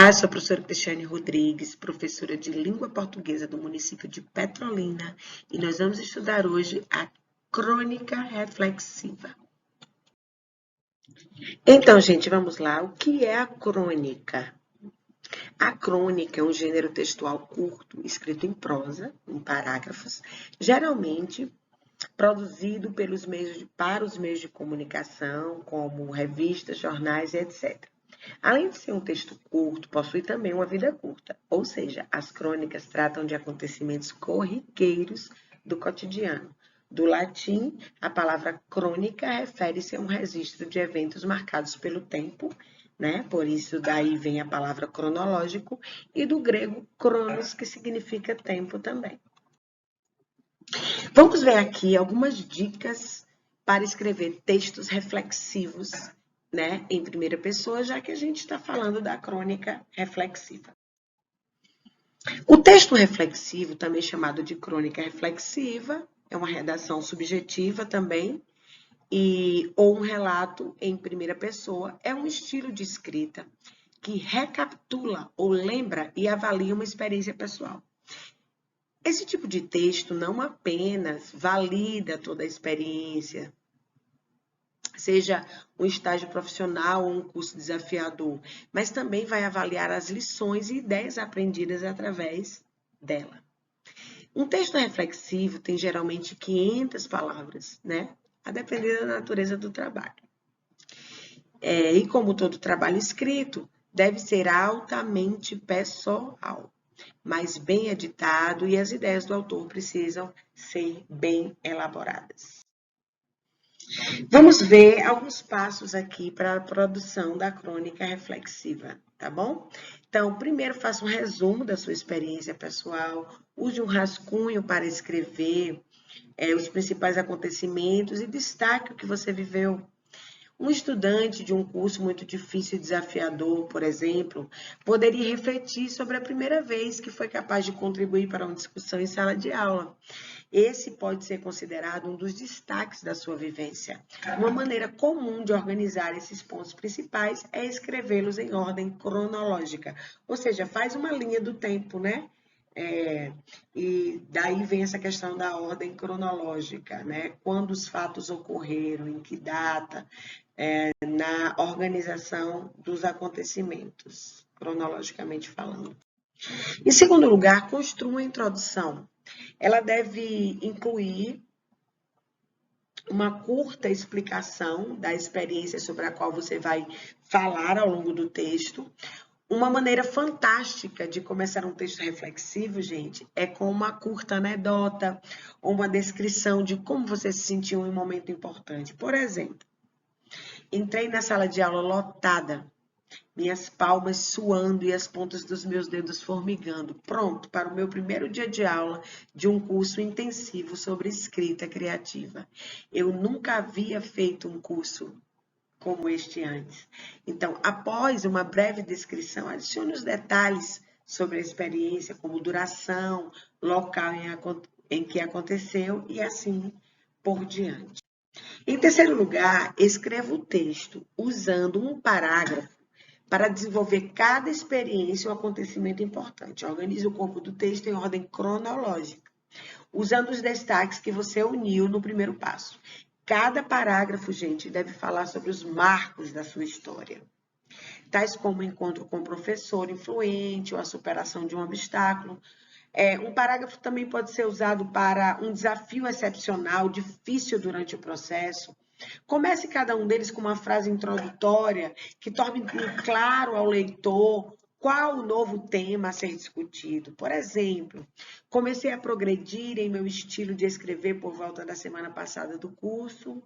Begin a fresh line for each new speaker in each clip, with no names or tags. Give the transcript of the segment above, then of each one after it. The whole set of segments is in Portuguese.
Olá, sou a professora Cristiane Rodrigues, professora de língua portuguesa do município de Petrolina, e nós vamos estudar hoje a crônica reflexiva. Então, gente, vamos lá. O que é a crônica? A crônica é um gênero textual curto, escrito em prosa, em parágrafos, geralmente produzido para os meios de comunicação, como revistas, jornais e etc. Além de ser um texto curto, possui também uma vida curta, ou seja, as crônicas tratam de acontecimentos corriqueiros do cotidiano. Do latim, a palavra crônica refere-se a um registro de eventos marcados pelo tempo, né? Por isso daí vem a palavra cronológico, e do grego cronos, que significa tempo também. Vamos ver aqui algumas dicas para escrever textos reflexivos, né, em primeira pessoa, já que a gente está falando da crônica reflexiva. O texto reflexivo, também chamado de crônica reflexiva, é uma redação subjetiva também, ou um relato em primeira pessoa, é um estilo de escrita que recapitula ou lembra e avalia uma experiência pessoal. Esse tipo de texto não apenas valida toda a experiência, seja um estágio profissional ou um curso desafiador, mas também vai avaliar as lições e ideias aprendidas através dela. Um texto reflexivo tem geralmente 500 palavras, né? A depender da natureza do trabalho. E como todo trabalho escrito, deve ser altamente pessoal, mas bem editado, e as ideias do autor precisam ser bem elaboradas. Vamos ver alguns passos aqui para a produção da crônica reflexiva, tá bom? Então, primeiro faça um resumo da sua experiência pessoal, use um rascunho para escrever os principais acontecimentos e destaque o que você viveu. Um estudante de um curso muito difícil e desafiador, por exemplo, poderia refletir sobre a primeira vez que foi capaz de contribuir para uma discussão em sala de aula. Esse pode ser considerado um dos destaques da sua vivência. Uma maneira comum de organizar esses pontos principais é escrevê-los em ordem cronológica, ou seja, faz uma linha do tempo, né? E daí vem essa questão da ordem cronológica, né? Quando os fatos ocorreram, em que data, na organização dos acontecimentos, cronologicamente falando. Em segundo lugar, construa uma introdução. Ela deve incluir uma curta explicação da experiência sobre a qual você vai falar ao longo do texto. Uma maneira fantástica de começar um texto reflexivo, gente, é com uma curta anedota ou uma descrição de como você se sentiu em um momento importante. Por exemplo, entrei na sala de aula lotada, minhas palmas suando e as pontas dos meus dedos formigando, pronto para o meu primeiro dia de aula de um curso intensivo sobre escrita criativa. Eu nunca havia feito um curso como este antes. Então, após uma breve descrição, adicione os detalhes sobre a experiência, como duração, local em que aconteceu e assim por diante. Em terceiro lugar, escreva o texto usando um parágrafo para desenvolver cada experiência ou acontecimento importante. Organize o corpo do texto em ordem cronológica, usando os destaques que você uniu no primeiro passo. Cada parágrafo, gente, deve falar sobre os marcos da sua história, tais como o encontro com um professor influente ou a superação de um obstáculo. Um parágrafo também pode ser usado para um desafio excepcional, difícil durante o processo. Comece cada um deles com uma frase introdutória que torne claro ao leitor qual o novo tema a ser discutido. Por exemplo, comecei a progredir em meu estilo de escrever por volta da semana passada do curso.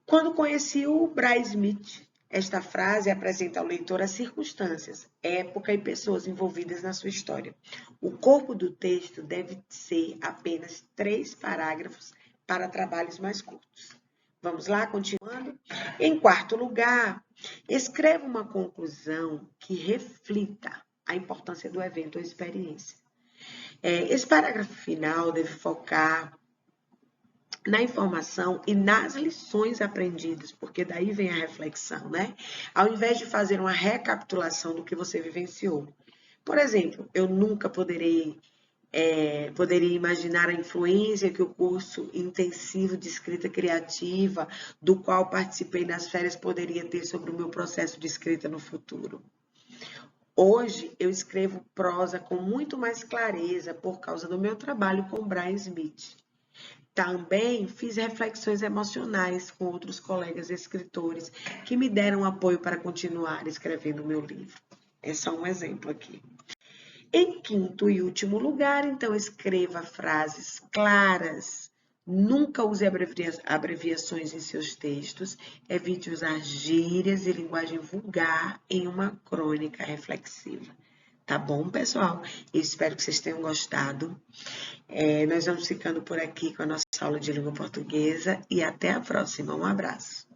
Quando conheci o Brian Smith, esta frase apresenta ao leitor as circunstâncias, época e pessoas envolvidas na sua história. O corpo do texto deve ser apenas 3 parágrafos para trabalhos mais curtos. Vamos lá, continuando? Em quarto lugar, escreva uma conclusão que reflita a importância do evento ou experiência. Esse parágrafo final deve focar na informação e nas lições aprendidas, porque daí vem a reflexão, né? Ao invés de fazer uma recapitulação do que você vivenciou. Por exemplo, eu nunca poderia imaginar a influência que o curso intensivo de escrita criativa, do qual participei nas férias, poderia ter sobre o meu processo de escrita no futuro. Hoje, eu escrevo prosa com muito mais clareza por causa do meu trabalho com Brian Smith. Também fiz reflexões emocionais com outros colegas escritores que me deram apoio para continuar escrevendo o meu livro. É só um exemplo aqui. Em quinto e último lugar, então, escreva frases claras. Nunca use abreviações em seus textos. Evite usar gírias e linguagem vulgar em uma crônica reflexiva. Tá bom, pessoal? Eu espero que vocês tenham gostado. Nós vamos ficando por aqui com a nossa aula de língua portuguesa e até a próxima. Um abraço.